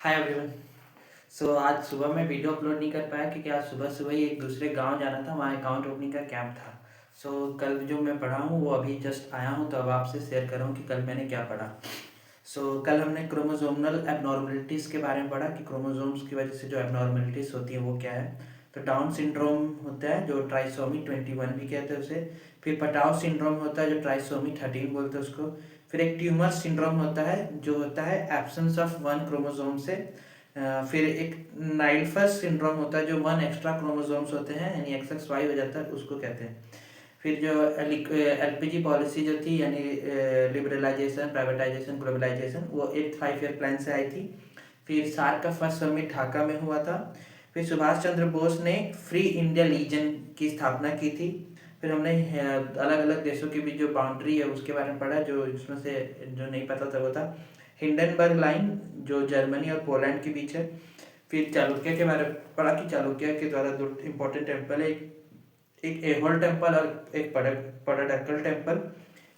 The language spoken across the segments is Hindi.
Hi everyone. आज सुबह मैं वीडियो अपलोड नहीं कर पाया क्योंकि आज सुबह सुबह ही एक दूसरे गांव जाना था, वहाँ अकाउंट ओपनिंग का कैंप था। कल जो मैं पढ़ा हूँ वो अभी जस्ट आया हूँ, तो अब आपसे शेयर कर रहा हूँ कि कल मैंने क्या पढ़ा। कल हमने क्रोमोसोमल एबनॉर्मलिटीज़ के बारे में पढ़ा कि क्रोमोसोम्स की वजह से जो एबनॉर्मलिटीज़ होती है वो क्या है। तो डाउन सिंड्रोम होता है जो ट्राइसोमी 21 भी कहते हैं उसे। फिर पटाव सिंड्रोम होता है जो ट्राइसोमी 13 बोलते हैं उसको। फिर एक ट्यूमर सिंड्रोम होता है जो होता है एब्सेंस ऑफ वन क्रोमोसोम से। फिर एक नाइल्फस सिंड्रोम होता है जो वन एक्स्ट्रा क्रोमोसोम्स होते हैं यानी XXY हो जाता है, उसको कहते हैं। फिर जो LPG पॉलिसी जो थी यानी लिबरलाइजेशन, प्राइवेटाइजेशन, ग्लोबलाइजेशन, वो 8 5 ईयर प्लान से आई थी। फिर सार्क का फर्स्ट समिट ढाका में हुआ था। फिर सुभाष चंद्र बोस ने फ्री इंडिया लीजन की स्थापना की थी। फिर हमने अलग अलग देशों के बीच जो बाउंड्री है उसके बारे में पढ़ा, जो इसमें से जो नहीं पता था वो था हिंडनबर्ग लाइन जो जर्मनी और पोलैंड के बीच है। फिर चालुक्य के बारे में पढ़ा कि चालुक्य के द्वारा दो इम्पोर्टेंट टेम्पल है, एक एहोल टेम्पल और एक पडाक्कल टेम्पल।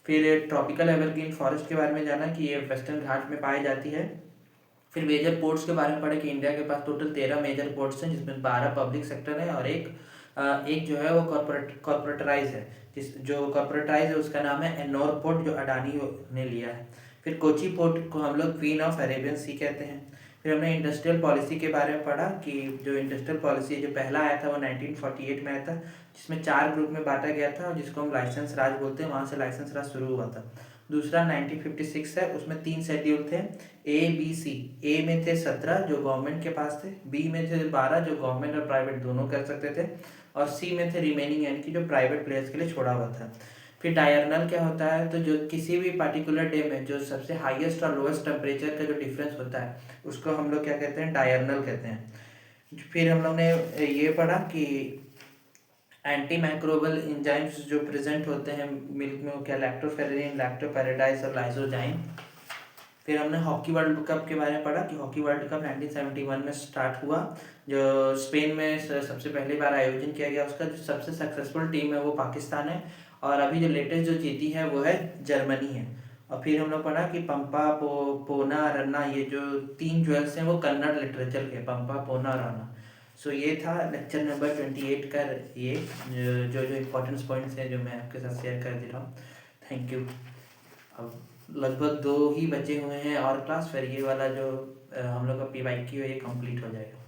फिर ट्रॉपिकल एवरग्रीन फॉरेस्ट के बारे में जाना कि ये वेस्टर्न घाट में पाई जाती है। फिर मेजर पोर्ट्स के बारे में पढ़े कि इंडिया के पास टोटल 13 मेजर पोर्ट्स हैं जिसमें 12 पब्लिक सेक्टर है और एक जो है वो कॉर्पोरेटराइज है। जिस जो कॉर्पोरेटराइज है उसका नाम है एन्नोर पोर्ट जो अडानी ने लिया है। फिर कोची पोर्ट को हम लोग क्वीन ऑफ अरेबियन सी कहते हैं। फिर हमने इंडस्ट्रियल पॉलिसी के बारे में पढ़ा कि जो इंडस्ट्रियल पॉलिसी जो पहला आया था वो 1948 में आया था, जिसमें 4 ग्रुप में बांटा गया था और जिसको हम लाइसेंस राज बोलते हैं, वहाँ से लाइसेंस राज शुरू हुआ था। दूसरा 1956 है, उसमें 3 शेड्यूल थे A B C। ए में थे 17 जो गवर्नमेंट के पास थे, बी में थे 12 जो गवर्नमेंट और प्राइवेट दोनों कर सकते थे, और सी में थे रिमेनिंग यानी कि जो प्राइवेट प्लेयर्स के लिए छोड़ा हुआ था। फिर डायरनल क्या होता है, तो जो किसी भी पार्टिकुलर डे में जो सबसे हाईएस्ट और लोएस्ट टेम्परेचर का जो डिफरेंस होता है उसको हम लोग क्या कहते हैं, डायरनल कहते हैं। फिर हम लोग ने ये पढ़ा कि एंटी माइक्रोबल एंजाइम्स जो प्रेजेंट होते हैं मिल्क में, वो क्या लैक्टोफेरेनिन, लैक्टोपेराडाइज और लाइसोजाइम। फिर हमने हॉकी वर्ल्ड कप के बारे में पढ़ा कि हॉकी वर्ल्ड कप 1971 में स्टार्ट हुआ, जो स्पेन में सबसे पहली बार आयोजन किया गया। उसका जो सबसे सक्सेसफुल टीम है वो पाकिस्तान है, और अभी जो लेटेस्ट जो जीती है वो है जर्मनी है। और फिर हम लोग पढ़ा कि पंपा पोना रन्ना, ये जो 3 ज्वेल्स हैं वो कन्नड़ लिटरेचर के, पंपा पोना रन्ना। ये था लेक्चर नंबर 28 का, ये जो जो इम्पोर्टेंट्स पॉइंट्स हैं जो मैं आपके साथ शेयर कर दे रहा हूँ। Thank you. अब लगभग 2 ही बचे हुए हैं और क्लास, फिर ये वाला जो हम लोग का PYQ है ये कंप्लीट हो जाएगा।